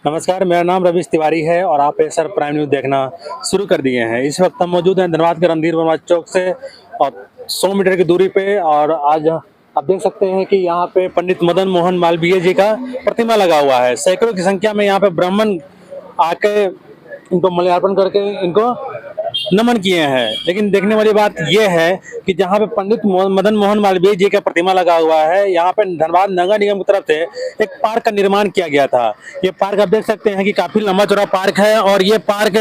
नमस्कार, मेरा नाम रवीश तिवारी है और आप एसआर प्राइम न्यूज़ देखना शुरू कर दिए हैं। इस वक्त हम मौजूद हैं धनबाद के रणधीर वर्मा चौक से और 100 मीटर की दूरी पे। और आज आप देख सकते हैं कि यहाँ पे पंडित मदन मोहन मालवीय जी का प्रतिमा लगा हुआ है। सैकड़ों की संख्या में यहाँ पे ब्राह्मण आके इनको माल्यार्पण करके इनको नमन किए हैं। लेकिन देखने वाली बात यह है कि जहाँ पे पंडित मदन मोहन मालवीय जी का प्रतिमा लगा हुआ है, यहाँ पे धनबाद नगर निगम की तरफ से एक पार्क का निर्माण किया गया था। ये पार्क आप देख सकते हैं कि काफी लंबा चौड़ा पार्क है और ये पार्क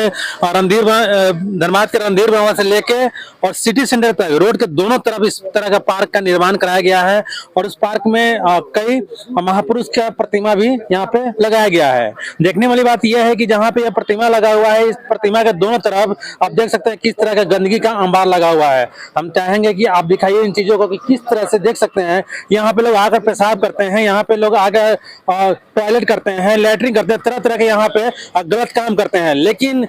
धनबाद के रणधीर वर्मा से लेके और सिटी सेंटर तक रोड के दोनों तरफ इस तरह का पार्क का निर्माण कराया गया है। और उस पार्क में कई महापुरुष का प्रतिमा भी यहाँ पे लगाया गया है। देखने वाली बात यह है कि जहाँ पे यह प्रतिमा लगा हुआ है, इस प्रतिमा के दोनों तरफ आप देख सकते हैं किस तरह का गंदगी का अंबार लगा हुआ है। हम चाहेंगे कि आप दिखाइए इन चीजों को कि किस तरह से देख सकते हैं। यहाँ पे लोग आकर पेशाब करते हैं, यहाँ पे लोग आकर टॉयलेट करते हैं, लैट्रिन करते हैं, तरह तरह के यहाँ पे गलत काम करते हैं। लेकिन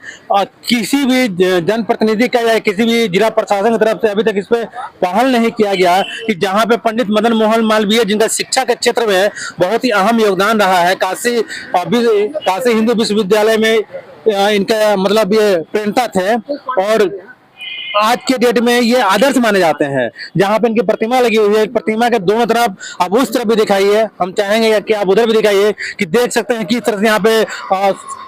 किसी भी जनप्रतिनिधि का या किसी भी जिला प्रशासन की तरफ से अभी तक इस पे पहल नहीं किया गया कि जहाँ पे पंडित मदन मोहन मालवीय जिनका शिक्षा के क्षेत्र में बहुत ही अहम योगदान रहा है, काशी हिंदू विश्वविद्यालय में इनका मतलब ये प्रेरणा थे और आज के डेट में ये आदर्श माने जाते हैं। जहां पे इनकी प्रतिमा लगी हुई है, प्रतिमा के दोनों तरफ आप उस तरफ भी दिखाइए, हम चाहेंगे कि आप उधर भी दिखाइए कि देख सकते हैं किस तरह से यहाँ पे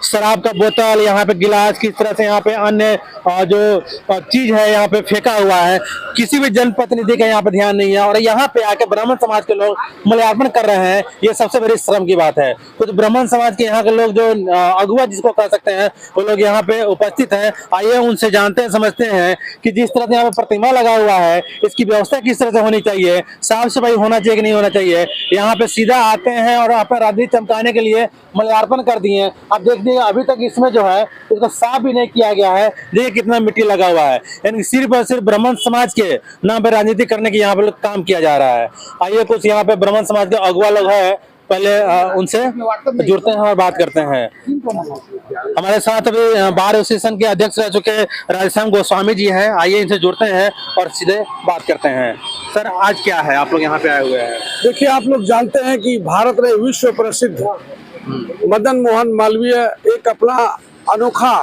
शराब का बोतल, यहाँ पे गिलास, किस तरह से यहाँ पे अन्य जो चीज है यहाँ पे फेंका हुआ है। किसी भी जनप्रतिनिधि का यहाँ पे ध्यान नहीं है और यहाँ पे आके ब्राह्मण समाज के लोग माल्यार्पण कर रहे हैं। ये सबसे बड़ी शर्म की बात है। कुछ ब्राह्मण समाज के यहाँ के लोग जो अगुआ जिसको कह सकते हैं, वो लोग यहाँ पे उपस्थित हैं। आइए उनसे जानते हैं, समझते हैं कि जिस तरह से यहाँ पे प्रतिमा लगा हुआ है, इसकी व्यवस्था किस तरह से होनी चाहिए, साफ सफाई होना चाहिए कि नहीं होना चाहिए। यहाँ पे सीधा आते हैं और यहाँ पे राजनीति चमकाने के लिए माल्यार्पण कर दिए हैं। आप देख लीजिए अभी तक इसमें जो है इसको साफ भी नहीं किया गया है। देखिए कितना मिट्टी लगा हुआ है। यानी सिर्फ और सिर्फ ब्राह्मण समाज के नाम पे राजनीति करने की यहाँ पे काम किया जा रहा है। आइए कुछ यहाँ पे ब्राह्मण समाज के अगुआ लोग हैं, पहले उनसे जुड़ते हैं और बात करते हैं। हमारे साथ अभी बार एसोसिएशन के अध्यक्ष रह चुके राधेश्याम गोस्वामी जी हैं। आइए इनसे जुड़ते हैं और सीधे बात करते हैं। सर, आज क्या है, आप लोग यहाँ पे आए हुए हैं? देखिए, आप लोग जानते हैं कि भारत में विश्व प्रसिद्ध मदन मोहन मालवीय एक अपना अनोखा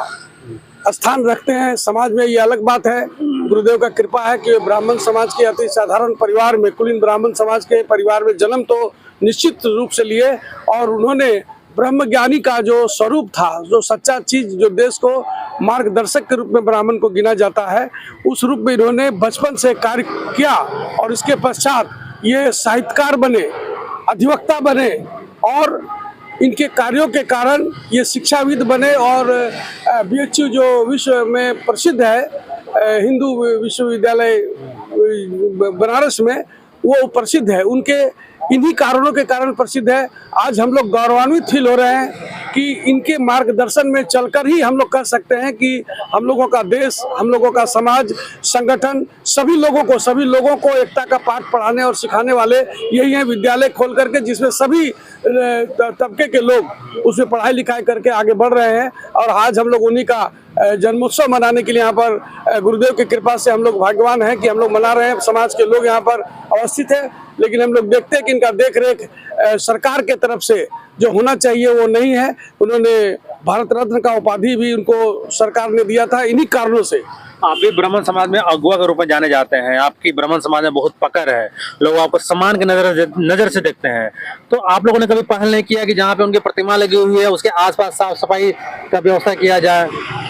स्थान रखते हैं समाज में। ये अलग बात है, गुरुदेव का कृपा है कि ब्राह्मण समाज के अति साधारण परिवार में, कुलीन ब्राह्मण समाज के परिवार में जन्म तो निश्चित रूप से लिए और उन्होंने ब्रह्म ज्ञानी का जो स्वरूप था, जो सच्चा चीज, जो देश को मार्गदर्शक के रूप में ब्राह्मण को गिना जाता है, उस रूप में इन्होंने बचपन से कार्य किया और इसके पश्चात ये साहित्यकार बने, अधिवक्ता बने और इनके कार्यों के कारण ये शिक्षाविद बने और बीएचयू जो विश्व में प्रसिद्ध है, हिंदू विश्वविद्यालय बनारस में, वो प्रसिद्ध है। उनके इन्हीं कारणों के कारण प्रसिद्ध है। आज हम लोग गौरवान्वित फील हो रहे हैं कि इनके मार्गदर्शन में चलकर ही हम लोग कह सकते हैं कि हम लोगों का देश, हम लोगों का समाज, संगठन, सभी लोगों को एकता का पाठ पढ़ाने और सिखाने वाले यही हैं, विद्यालय खोल करके जिसमें सभी तबके के लोग उसमें पढ़ाई लिखाई करके आगे बढ़ रहे हैं। और आज हम लोग उन्हीं का जन्मोत्सव मनाने के लिए यहाँ पर गुरुदेव की कृपा से हम लोग भाग्यवान हैं कि हम लोग मना रहे हैं। समाज के लोग यहाँ पर अवस्थित है, लेकिन हम लोग देखते हैं कि इनका देख रेख सरकार के तरफ से जो होना चाहिए वो नहीं है। उन्होंने भारत रत्न का उपाधि भी उनको सरकार ने दिया था इन्हीं कारणों से। आप भी ब्राह्मण समाज में अगुआ के रूप में जाने जाते हैं। आपकी ब्राह्मण समाज में बहुत पकड़ है, लोग आपको सम्मान की नजर से देखते हैं। तो आप लोगों ने कभी पहल नहीं किया कि जहाँ पे उनकी प्रतिमा लगी हुई है उसके आसपास साफ सफाई का व्यवस्था किया जाए?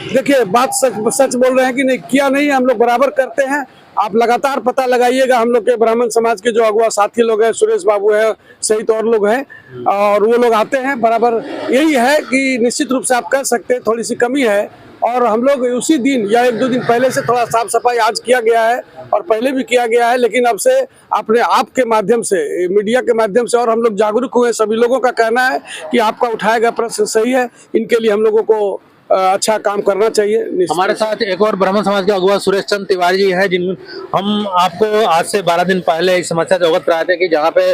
देखिए, बात सच बोल रहे हैं कि नहीं किया नहीं, हम लोग बराबर करते हैं। आप लगातार पता लगाइएगा, हम लोग के ब्राह्मण समाज के जो अगुआ साथी लोग हैं, सुरेश बाबू है सहित और लोग हैं, और वो लोग आते हैं बराबर। यही है कि निश्चित रूप से आप कह सकते हैं थोड़ी सी कमी है और हम लोग उसी दिन या एक दो दिन पहले से थोड़ा साफ सफाई आज किया गया है और पहले भी किया गया है। लेकिन अब से अपने आप के माध्यम से, मीडिया के माध्यम से और हम लोग जागरूक हुए। सभी लोगों का कहना है कि आपका उठाया गया प्रश्न सही है, इनके लिए हम लोगों को अच्छा काम करना चाहिए। हमारे साथ एक और ब्राह्मण समाज के अगुआ सुरेश चंद्र तिवारी जी हैं, जिन हम आपको आज से 12 दिन पहले इस समस्या से अवगत कराए थे कि जहाँ पे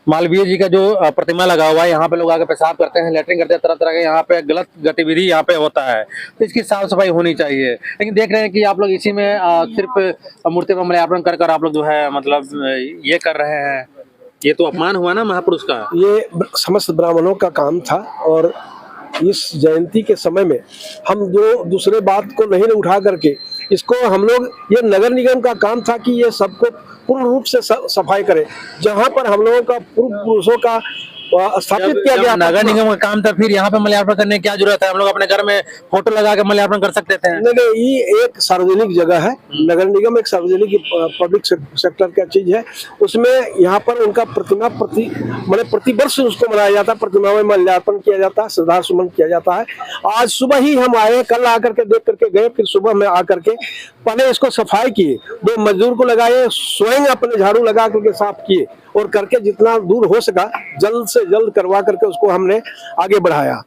मालवीय जी का जो प्रतिमा लगा हुआ है, यहाँ पे लोग आके पेशाब करते हैं, लैट्रिन करते हैं, तरह तरह के यहाँ पे गलत गतिविधि यहाँ पे होता है। तो इसकी साफ सफाई होनी चाहिए। लेकिन देख रहे हैं कि आप लोग इसी में सिर्फ मूर्ति पर माल्यार्पण कर आप लोग जो है मतलब ये कर रहे हैं। ये तो अपमान हुआ ना महापुरुष का। ये समस्त ब्राह्मणों का काम था और इस जयंती के समय में हम दूसरे बात को नहीं उठा करके इसको हम लोग, ये नगर निगम का काम था कि ये सबको पूर्ण रूप से सफाई करे। जहां पर हम लोगों का पूर्व पुरुषों का स्थापित किया गया, नगर निगम का काम था, फिर यहाँ पे माल्यार्पण करने की क्या जरूरत है? हम लोग अपने घर में फोटो लगा के माल्यार्पण कर सकते थे। नहीं, ये एक सार्वजनिक जगह है। नगर निगम एक सार्वजनिक पब्लिक सेक्टर का चीज है। उसमें यहाँ पर उनका प्रतिमा प्रति वर्ष उसको मनाया जाता है, प्रतिमा में माल्यार्पण किया जाता है, श्रद्धा सुमन किया जाता है। आज सुबह ही हम आए, कल आकर के देख करके गए, फिर सुबह में आकर के पहले इसको सफाई किए, 2 मजदूर को लगाए, स्वयं अपने झाड़ू लगा करके साफ किए और करके जितना दूर हो सका जल्द से जल्द करवा करके उसको हमने आगे बढ़ाया।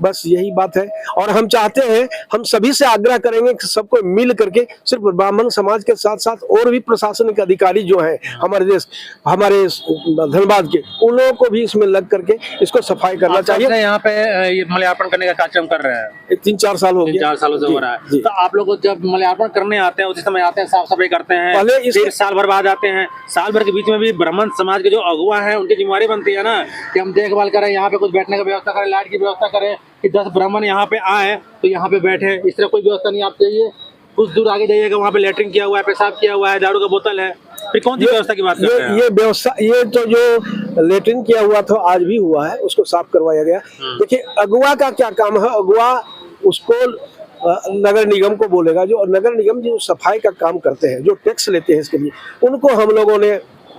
बस यही बात है। और हम चाहते हैं, हम सभी से आग्रह करेंगे कि सबको मिल करके, सिर्फ ब्राह्मण समाज के साथ साथ और भी प्रशासनिक अधिकारी जो है हमारे देश, हमारे धनबाद के, उन लोगों को भी इसमें लग करके इसको सफाई करना चाहिए। यहाँ पे ये माल्यार्पण करने का कार्यक्रम कर रहे हैं 3-4 साल हो गए, 4 सालों से हो रहा है। तो आप लोग जब माल्यार्पण करने आते हैं उसी समय आते हैं, साफ सफाई करते हैं, पहले फिर साल भर बाद आते हैं। साल भर के बीच में भी ब्राह्मण समाज के जो अगुआ है उनकी जिम्मेवारी बनती है ना कि हम देखभाल करें, यहाँ पे कुछ बैठने की व्यवस्था करें, लाइट की व्यवस्था करें कि 10 ब्राह्मण यहाँ पे आए तो यहाँ पे बैठे। इस तरह कोई व्यवस्था नहीं। आप चाहिए कुछ दूर आगे जाइएगा, वहाँ पे लेटरिन किया हुआ है, पेशाब किया हुआ है, दारू का बोतल है, फिर कौन सी व्यवस्था की बात कर रहे हैं? ये व्यवस्था, ये तो जो लेटरिन किया हुआ था आज भी हुआ है, उसको साफ करवाया गया। देखिए अगुआ का क्या काम है, अगुआ उसको नगर निगम को बोलेगा। जो नगर निगम जो सफाई का काम करते हैं, जो टैक्स लेते हैं इसके लिए, उनको हम लोगों ने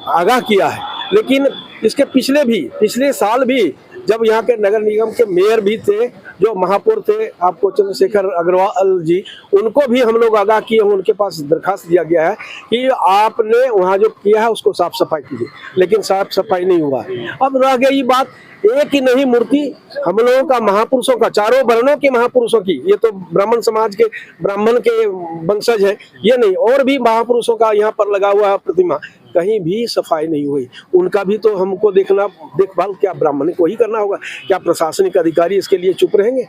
आगाह किया है। लेकिन इसके पिछले साल भी जब यहाँ के नगर निगम के मेयर भी थे, जो महापौर थे आपको चंद्रशेखर अग्रवाल जी, उनको भी हम लोग आगाह किए हैं। उनके पास दरखास्त दिया गया है कि आपने वहाँ जो किया है उसको साफ सफाई कीजिए, लेकिन साफ सफाई नहीं हुआ। अब रह गई बात, एक ही नहीं मूर्ति हम लोगों का महापुरुषों का, चारों वर्णों के महापुरुषों की, ये तो ब्राह्मण समाज के ब्राह्मण के वंशज है, ये नहीं, और भी महापुरुषों का यहाँ पर लगा हुआ है प्रतिमा, कहीं भी सफाई नहीं हुई। उनका भी तो हमको देखभाल क्या ब्राह्मण को ही करना होगा। क्या प्रशासनिक अधिकारी इसके लिए चुप रहेंगे?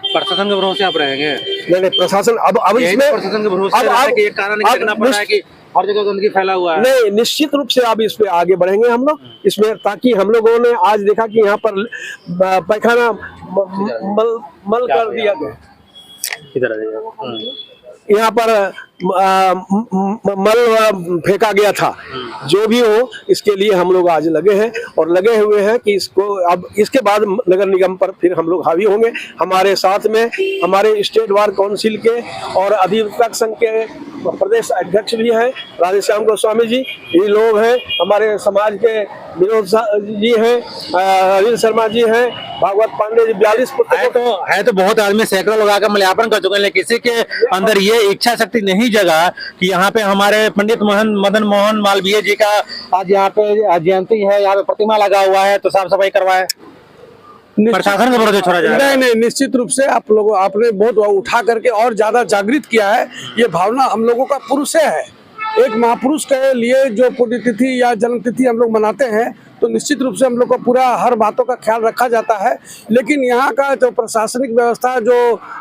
प्रशासन के भरोसे आप रहेंगे? नहीं, प्रशासन अब इसमें प्रशासन के भरोसे एक कारण देखना पड़ रहा है कि हर जगह गंदगी फैला हुआ है। नहीं, निश्चित रूप से अब इस पे आगे बढ़ेंगे हम लोग इसमें, ताकि हम लोगों ने आज देखा कि यहाँ पर पैखाना मल कर दिया गया, यहाँ पर मल फेंका गया था। जो भी हो, इसके लिए हम लोग आज लगे हैं और लगे हुए हैं कि इसको अब इसके बाद नगर निगम पर फिर हम लोग हावी होंगे। हमारे साथ में हमारे स्टेट बार काउंसिल के और अधिवक्ता संघ के प्रदेश अध्यक्ष भी हैं, राधेश्याम गोस्वामी जी, ये लोग हैं। हमारे समाज के विनोद जी हैं, अनिल शर्मा जी हैं, भागवत पांडे जी, 42 पुस्तकों है तो बहुत आदमी सैकड़ों लोग आकर माल्यार्पण कर चुके हैं, लेकिन किसी के अंदर ये इच्छा शक्ति नहीं जगा कि यहाँ पे हमारे पंडित मदन मोहन मालवीय जी का आज यहाँ पे जयंती है, यहाँ पे प्रतिमा लगा हुआ है तो साफ सफाई करवाए। प्रशासन के भरोसे छोड़ा जाए? नहीं, निश्चित रूप से आप लोगों आपने बहुत उठा करके और ज्यादा जागृत किया है। ये भावना हम लोगों का पुरुष से है। एक महापुरुष के लिए जो पुण्यतिथि या जन्मतिथि हम लोग मनाते हैं तो निश्चित रूप से हम लोग को पूरा हर बातों का ख्याल रखा जाता है। लेकिन यहाँ का जो प्रशासनिक व्यवस्था जो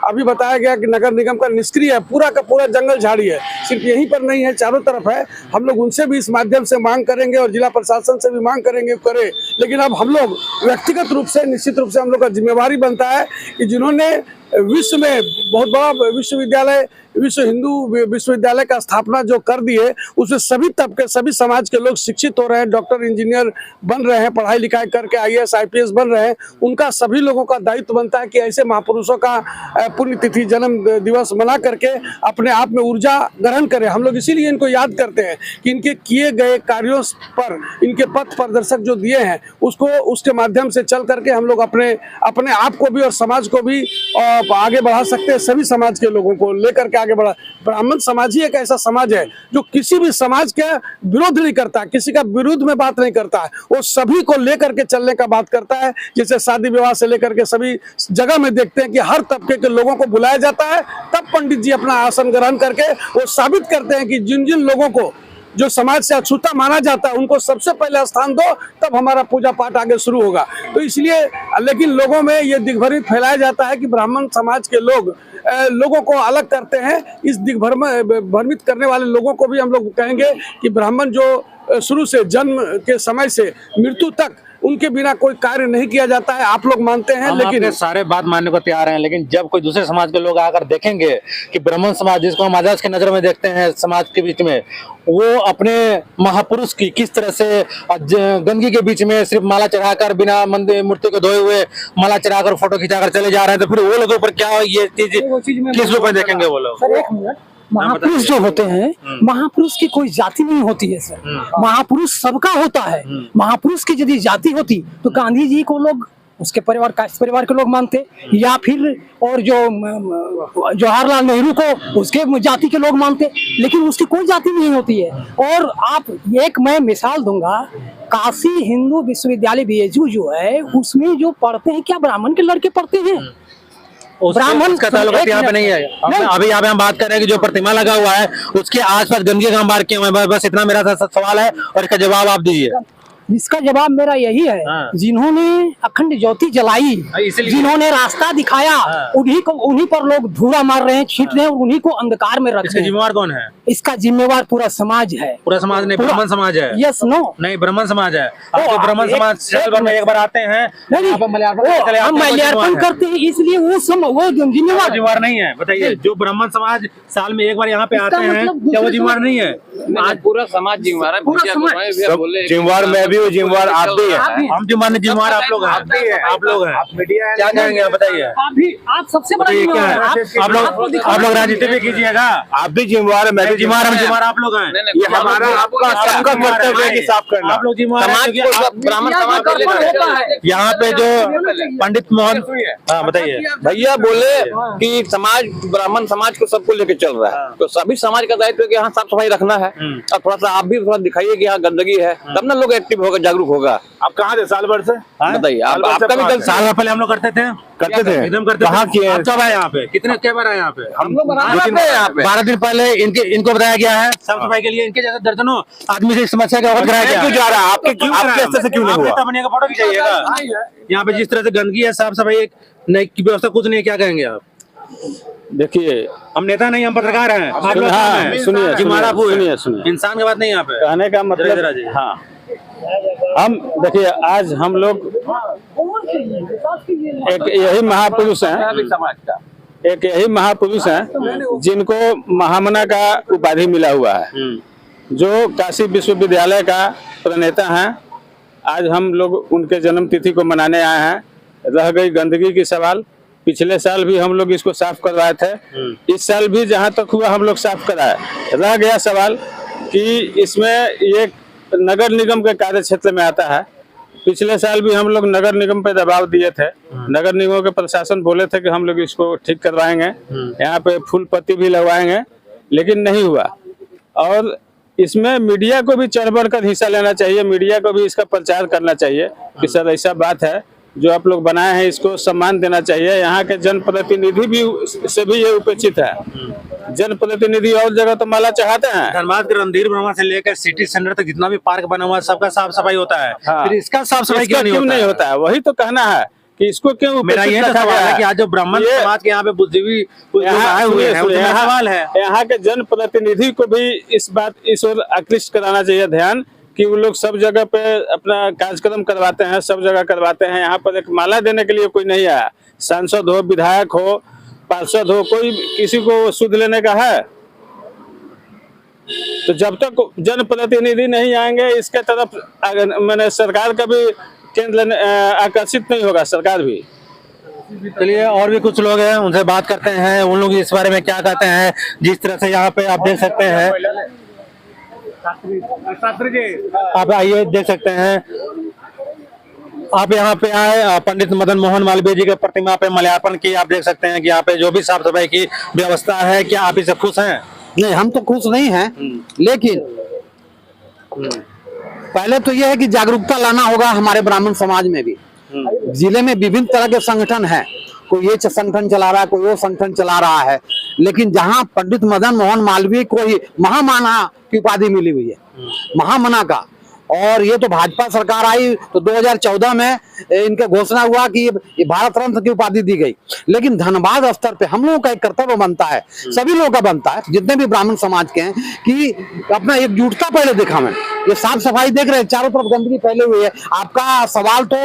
अभी बताया गया कि नगर निगम का निष्क्रिय है, पूरा का पूरा जंगल झाड़ी है, सिर्फ यहीं पर नहीं है, चारों तरफ है। हम लोग उनसे भी इस माध्यम से मांग करेंगे और जिला प्रशासन से भी मांग करेंगे करे। लेकिन अब हम लोग व्यक्तिगत रूप से निश्चित रूप से हम लोग का जिम्मेवारी बनता है कि जिन्होंने विश्व में बहुत बड़ा विश्वविद्यालय, विश्व हिंदू विश्वविद्यालय का स्थापना जो कर दी है, उसमें सभी तबके, सभी समाज के लोग शिक्षित हो रहे हैं, डॉक्टर इंजीनियर बन रहे हैं, पढ़ाई लिखाई करके IAS IPS बन रहे हैं। उनका सभी लोगों का दायित्व बनता है कि ऐसे महापुरुषों का पुण्यतिथि जन्म दिवस मना करके अपने आप में ऊर्जा ग्रहण करें। हम लोग इसीलिए इनको याद करते हैं कि इनके किए गए कार्यों पर, इनके पथ प्रदर्शक जो दिए हैं, उसके माध्यम से चल करके हम लोग अपने आप को भी और समाज को भी आगे बढ़ा सकते हैं। सभी समाज के लोगों को लेकर के आगे बढ़ा। ब्राह्मण समाज ही एक ऐसा समाज है जो किसी भी समाज के विरोध नहीं करता, किसी का विरोध में बात नहीं करता है, वो सभी को लेकर के चलने का बात करता है। जैसे शादी विवाह से लेकर के सभी जगह में देखते हैं कि हर तबके के लोगों को बुलाया जाता है, तब पंडित जी अपना आसन ग्रहण करके वो साबित करते हैं कि जिन जिन लोगों को जो समाज से अछूता माना जाता है उनको सबसे पहले स्थान दो, तब हमारा पूजा पाठ आगे शुरू होगा। तो इसलिए, लेकिन लोगों में ये दिग्भ्रमित फैलाया जाता है कि ब्राह्मण समाज के लोगों को अलग करते हैं। इस दिग्भ्रमित करने वाले लोगों को भी हम लोग कहेंगे कि ब्राह्मण जो शुरू से जन्म के समय से मृत्यु तक उनके बिना कोई कार्य नहीं किया जाता है। आप लोग मानते हैं, हम लेकिन आपके सारे बात मानने को तैयार हैं, लेकिन जब कोई दूसरे समाज के लोग आकर देखेंगे कि ब्राह्मण समाज, जिसको हम आदर्श की नजर में देखते हैं समाज के बीच में, वो अपने महापुरुष की किस तरह से गंदगी के बीच में सिर्फ माला चढ़ाकर, बिना मंदिर मूर्ति को धोए हुए माला चढ़ाकर फोटो खिंचाकर चले जा रहे हैं, तो फिर वो लोगों पर क्या ये चीज किस रूप में देखेंगे वो लोग? सर एक मिनट, महापुरुष जो होते हैं, महापुरुष की कोई जाति नहीं होती है सर। महापुरुष सबका होता है। महापुरुष की यदि जाति होती तो गांधी जी को लोग उसके परिवार, कास्ट परिवार के लोग मानते, या फिर और जो जवाहरलाल नेहरू को उसके जाति के लोग मानते, लेकिन उसकी कोई जाति नहीं होती है। और आप एक मैं मिसाल दूंगा, काशी हिंदू विश्वविद्यालय बीएचयू जो है, उसमें जो पढ़ते हैं क्या ब्राह्मण के लड़के पढ़ते हैं? ब्राह्मण का ताल्लुक यहाँ पे नहीं है। अभी यहाँ पे हम बात कर रहे हैं कि जो प्रतिमा लगा हुआ है उसके आसपास गंदगी का अंबार क्यों है? बस इतना मेरा सवाल है और इसका जवाब आप दीजिए। इसका जवाब मेरा यही है, जिन्होंने अखंड ज्योति जलाई, जिन्होंने रास्ता दिखाया, उन्हीं पर लोग धूड़ा मार रहे हैं, छीट रहे हैं और उन्हीं को अंधकार में रख रहे हैं। जिम्मेवार कौन है? इसका जिम्मेवार पूरा समाज है। पूरा समाज नहीं, ब्राह्मण समाज है। यस नो नहीं, ब्राह्मण समाज है। तो ब्राह्मण समाज साल भर में एक बार आते हैं, हम माल्यार्पण करते हैं, इसलिए वो जिम्मेवार नहीं है। बताइए, जो ब्राह्मण समाज साल में एक बार यहाँ पे आते हैं, क्या वो जिम्मेवार नहीं है? आज पूरा समाज जिम्मेवार है। जिम्मेवार मैं भी हूँ, जिम्मेवार आप भी हैं। हम जिम्मेवार आप लोग हैं। आप लोग हैं। क्या कहेंगे आप? बताइए। आप सबसे बड़ा क्या है? आप लोग राजनीति भी कीजिएगा। आप भी जिम्मेवार है, मैं भी जिम्मेवार, हम जिम्मेवार आप लोग हैं। ये हमारा आपका सबका कर्तव्य है कि साफ करना। आप लोग जिम्मेवार हैं। ब्राह्मण समाज को लेकर यहाँ पे जो पंडित मोहन, हाँ बताइए भैया बोले कि समाज, ब्राह्मण समाज को सबको लेके चल रहा है, तो सभी समाज का दायित्व है कि यहाँ साफ सफाई रखना है। और थोड़ा सा आप भी थोड़ा दिखाइए कि यहाँ गंदगी है, तब ना लोग एक्टिव होगा, जागरूक होगा। आप कहाँ थे साल भर से? बताइए, आपका भी साल भर पहले हम लोग करते थे एकदम करते। कहाँ किए? आप कब आए यहाँ पे? क्या बार आए यहाँ पे? हम लोग यहाँ पे 12 दिन पहले इनको बताया गया है साफ सफाई के लिए। इनके जैसे दर्जनों आदमी से समस्या का अवगत कराया गया। क्यों जा रहा है? आपके स्तर से क्यों नहीं हुआ? बनेगा, फोटो खिंचाइएगा। यहाँ पे जिस तरह से गंदगी है, साफ सफाई नई की व्यवस्था कुछ नहीं है, क्या कहेंगे आप? देखिए, हम नेता नहीं, हम पत्रकार हैं। आप लोग सुनिए, इंसान की बात नहीं यहाँ पे कहने का मतलब, हाँ, हम देखिए, आज हम लोग एक यही महापुरुष हैं, समाज का एक यही महापुरुष हैं जिनको महामना का उपाधि मिला हुआ है, जो काशी विश्वविद्यालय का प्रणेता हैं। आज हम लोग उनके जन्म तिथि को मनाने आए हैं। रह गई गंदगी की सवाल, पिछले साल भी हम लोग इसको साफ करवाए थे, इस साल भी जहां तक हुआ हम लोग साफ कराए। रह गया सवाल कि इसमें ये नगर निगम के कार्य क्षेत्र में आता है। पिछले साल भी हम लोग नगर निगम पे दबाव दिए थे, नगर निगम के प्रशासन बोले थे कि हम लोग इसको ठीक करवाएंगे, यहाँ पे फूल पत्ती भी लगवाएंगे, लेकिन नहीं हुआ। और इसमें मीडिया को भी चढ़ बढ़ कर हिस्सा लेना चाहिए, मीडिया को भी इसका प्रचार करना चाहिए कि सर ऐसा बात है, जो आप लोग बनाए हैं इसको सम्मान देना चाहिए। यहाँ के जनप्रतिनिधि भी से भी ये उपेक्षित है। जनप्रतिनिधि और जगह तो माला चढ़ाते हैं। धनबाद के रणधीर वर्मा से लेकर सिटी सेंटर तक जितना भी पार्क बना हुआ है, सबका साफ सफाई होता है। हाँ। फिर इसका साफ सफाई क्यों नहीं होता है? वही तो कहना है कि इसको क्यों मेरा ये सवाल है कि आज जो ब्राह्मण समाज के यहाँ पे बुद्धिजीवी आए हुए हैं, सवाल है यहाँ के जनप्रतिनिधि को भी इस ओर आकृष्ट कराना चाहिए ध्यान, कि वो लोग सब जगह पे अपना कार्यक्रम करवाते हैं, सब जगह करवाते हैं। यहाँ पर एक माला देने के लिए कोई नहीं आया। सांसद हो, विधायक हो, पार्षद हो, कोई किसी को सुध लेने का है? तो जब तक जनप्रतिनिधि नहीं आएंगे इसके तरफ, मैंने सरकार का भी केंद्र आकर्षित नहीं होगा, सरकार भी। चलिए, और भी कुछ लोग हैं, उनसे बात करते हैं, उन लोग इस बारे में क्या कहते हैं। जिस तरह से यहाँ पे आप देख सकते हैं, आप आइए देख सकते हैं, आप यहाँ पे आए, पंडित मदन मोहन मालवीय जी के प्रतिमा पे माल्यार्पण की। आप देख सकते हैं कि यहाँ पे जो भी साफ सफाई की व्यवस्था है, क्या आप इससे खुश हैं? नहीं, हम तो खुश नहीं हैं, लेकिन पहले तो यह है कि जागरूकता लाना होगा हमारे ब्राह्मण समाज में भी। जिले में विभिन्न तरह के संगठन हैं, कोई ये संगठन चला रहा है, कोई वो संगठन चला रहा है, लेकिन जहां पंडित मदन मोहन मालवीय को ही महामना की उपाधि मिली हुई है, महामना का, और ये तो भाजपा सरकार आई तो 2014 में इनके घोषणा हुआ कि ये भारत रत्न की उपाधि दी गई। लेकिन धनबाद स्तर पे हम लोगों का एक कर्तव्य बनता है, सभी लोगों का बनता है, जितने भी ब्राह्मण समाज के हैं, कि अपना एकजुटता पहले दिखावें। ये साफ सफाई देख रहे हैं, चारों तरफ गंदगी फैले हुई है। आपका सवाल तो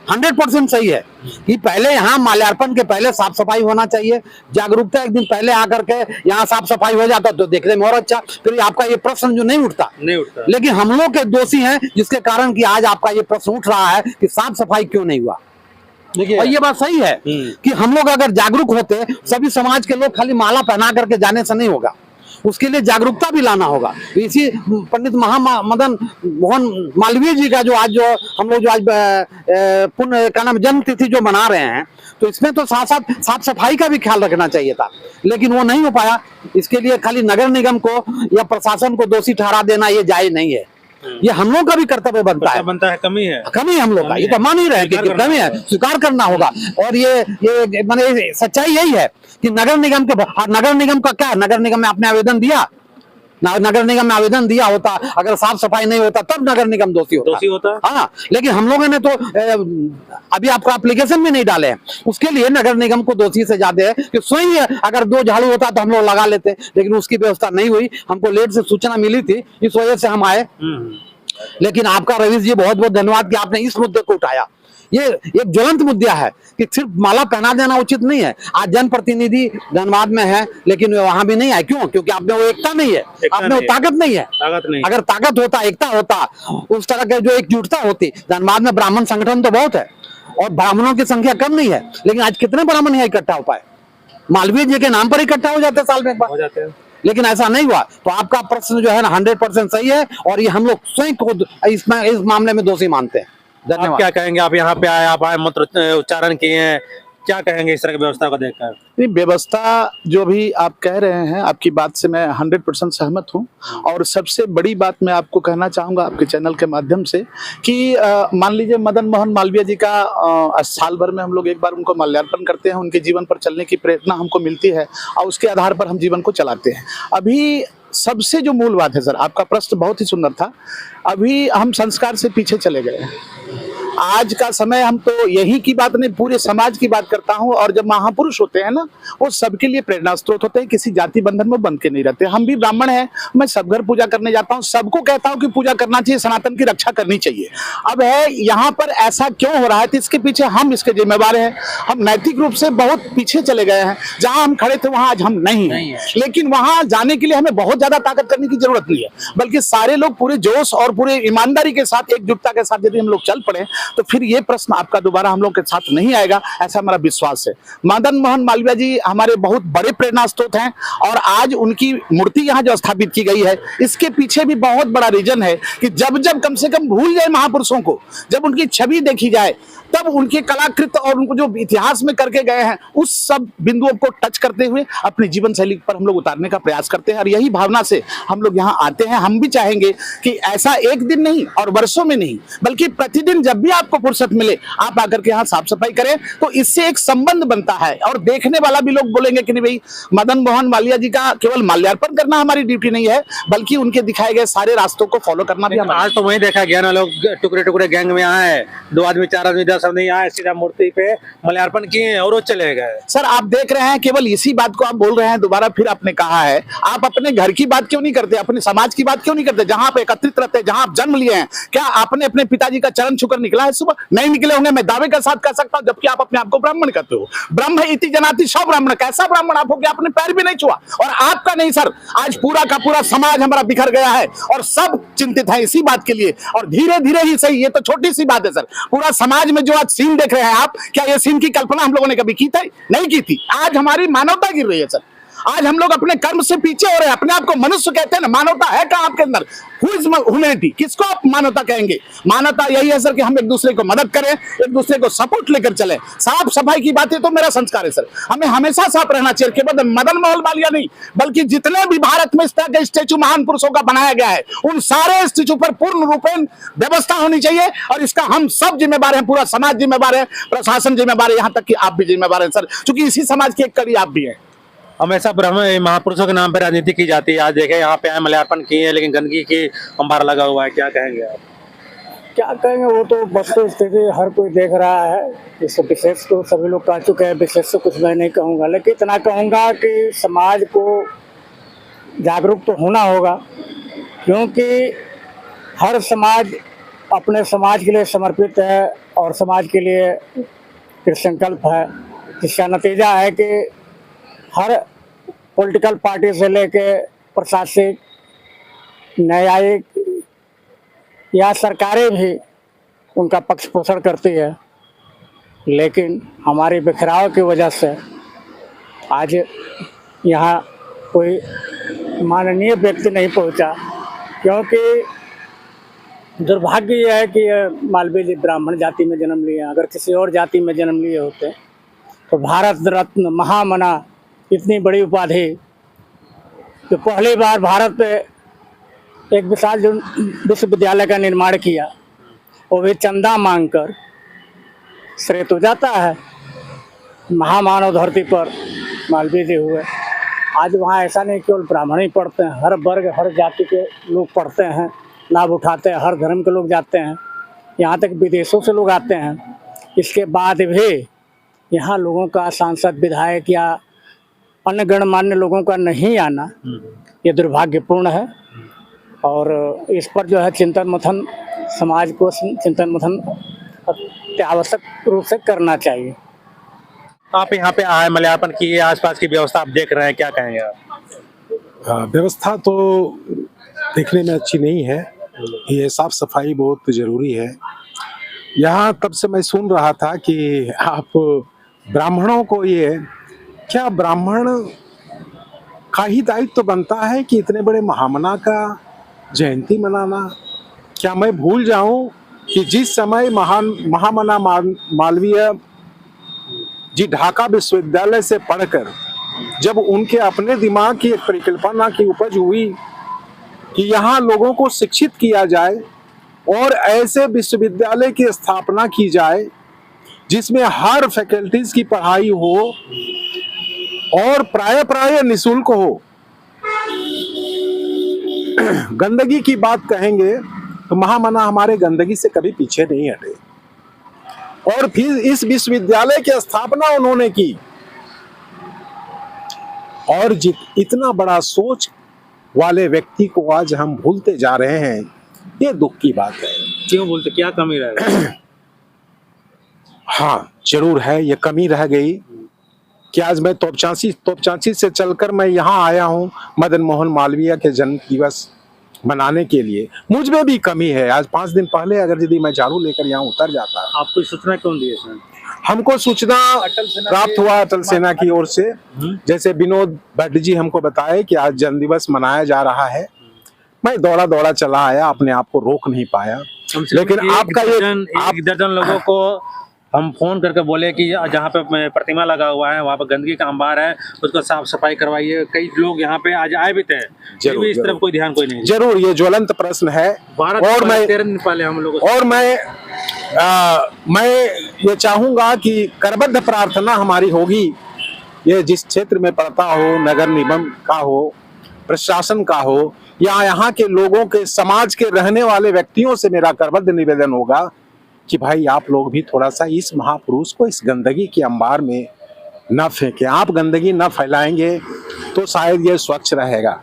100% सही है कि पहले यहाँ माल्यार्पण के पहले साफ सफाई होना चाहिए। जागरूकता एक दिन पहले आकर के यहाँ साफ सफाई हो जाता तो देखने में और अच्छा। फिर आपका ये प्रश्न जो नहीं उठता, लेकिन हम लोग के दोषी हैं जिसके कारण कि आज आपका ये प्रश्न उठ रहा है कि साफ सफाई क्यों नहीं हुआ। और ये बात सही है कि हम लोग अगर जागरूक होते, सभी समाज के लोग खाली माला पहना करके जाने से नहीं होगा, उसके लिए जागरूकता भी लाना होगा। इसी पंडित मदन मोहन मालवीय जी का जो आज जो हम लोग जो आज पुण्य का नाम जन्म तिथि जो मना रहे हैं, तो इसमें तो साथ साथ साफ सफाई का भी ख्याल रखना चाहिए था, लेकिन वो नहीं हो पाया। इसके लिए खाली नगर निगम को या प्रशासन को दोषी ठहरा देना ये जायज नहीं है। ये हम लोग का भी कर्तव्य बनता है, कमी है हम लोग का। ये तो मान ही रहे कि कमी है, स्वीकार करना होगा। और ये माने सच्चाई यही है कि नगर निगम का क्या, नगर निगम में आपने आवेदन दिया, नगर निगम में आवेदन दिया होता, अगर साफ सफाई नहीं होता तब नगर निगम दोषी होता। हाँ, लेकिन हम लोगों ने तो अभी आपका एप्लीकेशन भी नहीं डाले हैं। उसके लिए नगर निगम को दोषी से ज्यादा है कि स्वयं अगर 2 झाड़ू होता तो हम लोग लगा लेते, लेकिन उसकी व्यवस्था नहीं हुई। हमको लेट से सूचना मिली थी, इस वजह से हम आए। लेकिन आपका रवीश जी बहुत बहुत धन्यवाद कि आपने इस मुद्दे को उठाया। ये एक ज्वलंत मुद्दा है कि सिर्फ माला पहना देना उचित नहीं है। आज जनप्रतिनिधि धनबाद में है, लेकिन वहां भी नहीं आए। क्यों? क्योंकि आप में वो एकता नहीं है, आप में वो ताकत नहीं है। अगर ताकत होता, एकता होता, उस तरह के जो एकजुटता होती। धनबाद में ब्राह्मण संगठन तो बहुत है और ब्राह्मणों की संख्या कम नहीं है, लेकिन आज कितने ब्राह्मण यहाँ इकट्ठा हो पाए? मालवीय जी के नाम पर इकट्ठा हो जाते साल में एक बार, लेकिन ऐसा नहीं हुआ। तो आपका प्रश्न जो है ना 100% सही है, और ये हम लोग स्वयं को इस मामले में दोषी मानते हैं। धन्यवाद। क्या कहेंगे, आप यहाँ पे आए, आप मंत्र उच्चारण किए हैं, क्या कहेंगे इस तरह की व्यवस्था को देखकर? नहीं, व्यवस्था जो भी आप कह रहे हैं, आपकी बात से मैं 100% सहमत हूं। और सबसे बड़ी बात मैं आपको कहना चाहूंगा आपके चैनल के माध्यम से कि मान लीजिए मदन मोहन मालवीय जी का साल भर में हम लोग एक बार उनको माल्यार्पण करते हैं, उनके जीवन पर चलने की प्रेरणा हमको मिलती है और उसके आधार पर हम जीवन को चलाते हैं। अभी सबसे जो मूल बात है सर, आपका प्रश्न बहुत ही सुंदर था। अभी हम संस्कार से पीछे चले गए हैं। आज का समय, हम तो यही की बात नहीं, पूरे समाज की बात करता हूं। और जब महापुरुष होते हैं ना, वो सबके लिए प्रेरणा स्रोत होते हैं, किसी जाति बंधन में बंध के नहीं रहते। हम भी ब्राह्मण हैं, मैं सब घर पूजा करने जाता हूं, सबको कहता हूं कि पूजा करना चाहिए, सनातन की रक्षा करनी चाहिए। अब है यहाँ पर ऐसा क्यों हो रहा है, तो इसके पीछे हम इसके जिम्मेवार हैं। हम नैतिक रूप से बहुत पीछे चले गए हैं। जहां हम खड़े थे वहां आज हम नहीं हैं। लेकिन वहां जाने के लिए हमें बहुत ज्यादा ताकत करने की जरूरत नहीं है, बल्कि सारे लोग पूरे जोश और पूरे ईमानदारी के साथ, एकजुटता के साथ यदि हम लोग चल पड़े तो फिर ये प्रश्न आपका दोबारा हम लोग के साथ नहीं आएगा, ऐसा हमारा विश्वास है। मदन मोहन मालवीय जी हमारे बहुत बड़े प्रेरणा स्रोत हैं, और आज उनकी मूर्ति यहाँ जो स्थापित की गई है, इसके पीछे भी बहुत बड़ा रीजन है कि जब जब कम से कम भूल जाए महापुरुषों को, जब उनकी छवि देखी जाए, तब उनके कलाकृत और उनको जो इतिहास में करके गए हैं, उस सब बिंदुओं को टच करते हुए अपनी जीवन शैली पर हम लोग उतारने का प्रयास करते हैं। और यही भावना से हम लोग यहाँ आते हैं। हम भी चाहेंगे कि ऐसा एक दिन नहीं और वर्षों में नहीं, बल्कि प्रतिदिन जब भी आपको फुर्सत मिले, आप आकर के यहाँ साफ सफाई करें, तो इससे एक संबंध बनता है। और देखने वाला भी लोग बोलेंगे कि नहीं भाई, मदन मोहन मालवीय जी का केवल माल्यार्पण करना हमारी ड्यूटी नहीं है, बल्कि उनके दिखाए गए सारे रास्तों को फॉलो करना भी हमारा। आज तो वही देखा गया ना, लोग टुकड़े टुकड़े गैंग में आए, 2 आदमी 4 आदमी 10 आदमी आए, सीधा मूर्ति पे माल्यार्पण किए और वो चले गए। सर आप देख रहे हैं, केवल इसी बात को आप बोल रहे हैं। दोबारा फिर आपने कहा है, आप अपने घर की बात क्यों नहीं करते, अपने समाज की बात क्यों नहीं करते, जहां आप एकत्रित रहते हैं, जहां आप जन्म लिए हैं? क्या आपने अपने पिताजी का चरण छूकर निकला है सुबह? नहीं निकले होंगे, मैं दावे के साथ कह सकता हूं, जबकि आप अपने आप को ब्राह्मण कहते हो। ब्रह्म इति जनाति सौ ब्राह्मण, कैसा ब्राह्मण आप हो कि आपने पैर भी नहीं छुआ? और आपका नहीं सर, आज पूरा का पूरा समाज हमारा बिखर गया है और सब चिंतित है इसी बात के लिए। और धीरे धीरे ही सही, ये तो छोटी सी बात है सर, पूरा समाज में जो आज सीन देख रहे हैं आप, क्या ये सीन की कल्पना हम लोगों ने कभी की थी? नहीं की थी। आज हमारी मानवता गिर रही है सर। आज हम लोग अपने कर्म से पीछे हो रहे हैं। अपने आप को मनुष्य कहते हैं ना, मानवता है कहाँ आपके अंदर? Who is humanity? किसको आप मानवता कहेंगे? मानवता यही है सर कि हम एक दूसरे को मदद करें, एक दूसरे को सपोर्ट लेकर चले। साफ सफाई की बातें तो मेरा संस्कार है सर, हमें हमेशा साफ रहना चाहिए। केवल मदन मोहन मालवीय नहीं, बल्कि जितने भी भारत में इस तरह के स्टेचू महान पुरुषों का बनाया गया है, उन सारे स्टेचू पर पूर्ण रूपेण व्यवस्था होनी चाहिए। और इसका हम सब जिम्मेवार हैं, पूरा समाज जिम्मेवार है, प्रशासन जिम्मेवार है, यहाँ तक कि आप भी जिम्मेवार हैं सर, क्योंकि इसी समाज की एक कड़ी आप भी हैं। हमेशा ब्राह्मण महापुरुषों के नाम पर राजनीति की जाती है। आज देखें यहाँ पे आए, माल्यार्पण किए हैं, लेकिन गंदगी की अंबार लगा हुआ है, क्या कहेंगे आप? क्या कहेंगे, वो तो वस्तु स्थिति हर कोई देख रहा है। इससे विशेष तो सभी लोग कह चुके हैं, विशेष तो कुछ मैं नहीं कहूँगा, लेकिन इतना कहूँगा कि समाज को जागरूक तो होना होगा, क्योंकि हर समाज अपने समाज के लिए समर्पित है और समाज के लिए कृतसंकल्प है, जिसका नतीजा है कि हर पॉलिटिकल पार्टी से लेके प्रशासनिक, न्यायिक या सरकारें भी उनका पक्ष पोषण करती है। लेकिन हमारे बिखराव की वजह से आज यहाँ कोई माननीय व्यक्ति नहीं पहुँचा, क्योंकि दुर्भाग्य यह है कि ये मालवीय जी ब्राह्मण जाति में जन्म लिए। अगर किसी और जाति में जन्म लिए होते तो भारत रत्न महामना इतनी बड़ी उपाधि, तो पहली बार भारत पे एक विशाल जो विश्वविद्यालय का निर्माण किया, वो भी चंदा मांगकर, श्रेय तो जाता है। महामानव धरती पर मालवीय जी हुए। आज वहाँ ऐसा नहीं केवल ब्राह्मण ही पढ़ते हैं, हर वर्ग हर जाति के लोग पढ़ते हैं, लाभ उठाते हैं, हर धर्म के लोग जाते हैं, यहाँ तक विदेशों से लोग आते हैं। इसके बाद भी यहाँ लोगों का सांसद, विधायक या अन्य गणमान्य लोगों का नहीं आना, ये दुर्भाग्यपूर्ण है। और इस पर जो है चिंतन मंथन, समाज को चिंतन मंथन आवश्यक रूप से करना चाहिए। आप यहाँ पे आए, मल्यार्पण किए, आसपास की व्यवस्था आप देख रहे हैं, क्या कहेंगे आप? व्यवस्था तो देखने में अच्छी नहीं है। ये साफ सफाई बहुत जरूरी है। यहाँ तब से मैं सुन रहा था कि आप ब्राह्मणों को, ये क्या ब्राह्मण का ही दायित्व तो बनता है कि इतने बड़े महामना का जयंती मनाना? क्या मैं भूल जाऊं कि जिस समय महामना मालवीय जी ढाका विश्वविद्यालय से पढ़कर जब उनके अपने दिमाग की एक परिकल्पना की उपज हुई कि यहाँ लोगों को शिक्षित किया जाए और ऐसे विश्वविद्यालय की स्थापना की जाए जिसमें हर फैकल्टीज की पढ़ाई हो और प्राय निःशुल्क हो। गंदगी की बात कहेंगे तो महामना हमारे गंदगी से कभी पीछे नहीं हटे, और फिर इस विश्वविद्यालय की स्थापना उन्होंने की। और इतना बड़ा सोच वाले व्यक्ति को आज हम भूलते जा रहे हैं, ये दुख की बात है। क्यों बोलते, क्या कमी रह गई? हाँ जरूर है, ये कमी रह गई कि आज मैं तोपचांची से चलकर मैं यहाँ आया हूँ मदन मोहन मालवीय के जन्म दिवस मनाने के लिए। मुझ में भी कमी है। आज 5 दिन पहले अगर यदि मैं झाड़ू लेकर यहाँ उतर जाता। आपको सूचना कौन दी है? हमको सूचना प्राप्त हुआ अटल सेना की ओर से, जैसे विनोद भट्ट जी हमको बताए कि आज जन्म दिवस मनाया जा रहा है। मैं दौड़ा चला आया, अपने आप को रोक नहीं पाया। लेकिन आपका एक दर्जन लोगों को हम फोन करके बोले कि जहाँ पे प्रतिमा लगा हुआ है वहाँ पर गंदगी का अंबार है, उसको साफ सफाई करवाइए। कई लोग यहाँ पे आज आए भी थे, इस तरफ कोई ध्यान कोई नहीं। जरूर ये ज्वलंत प्रश्न है। और मैं 13 दिन पहले हम लोग, और मैं ये चाहूंगा कि करबद्ध प्रार्थना हमारी होगी, ये जिस क्षेत्र में पड़ता हो, नगर निगम का हो, प्रशासन का हो, या यहाँ के लोगों के, समाज के रहने वाले व्यक्तियों से मेरा करबद्ध निवेदन होगा कि भाई आप लोग भी थोड़ा सा इस महापुरुष को इस गंदगी के अंबार में न फेंकें। आप गंदगी न फैलाएंगे तो शायद ये स्वच्छ रहेगा।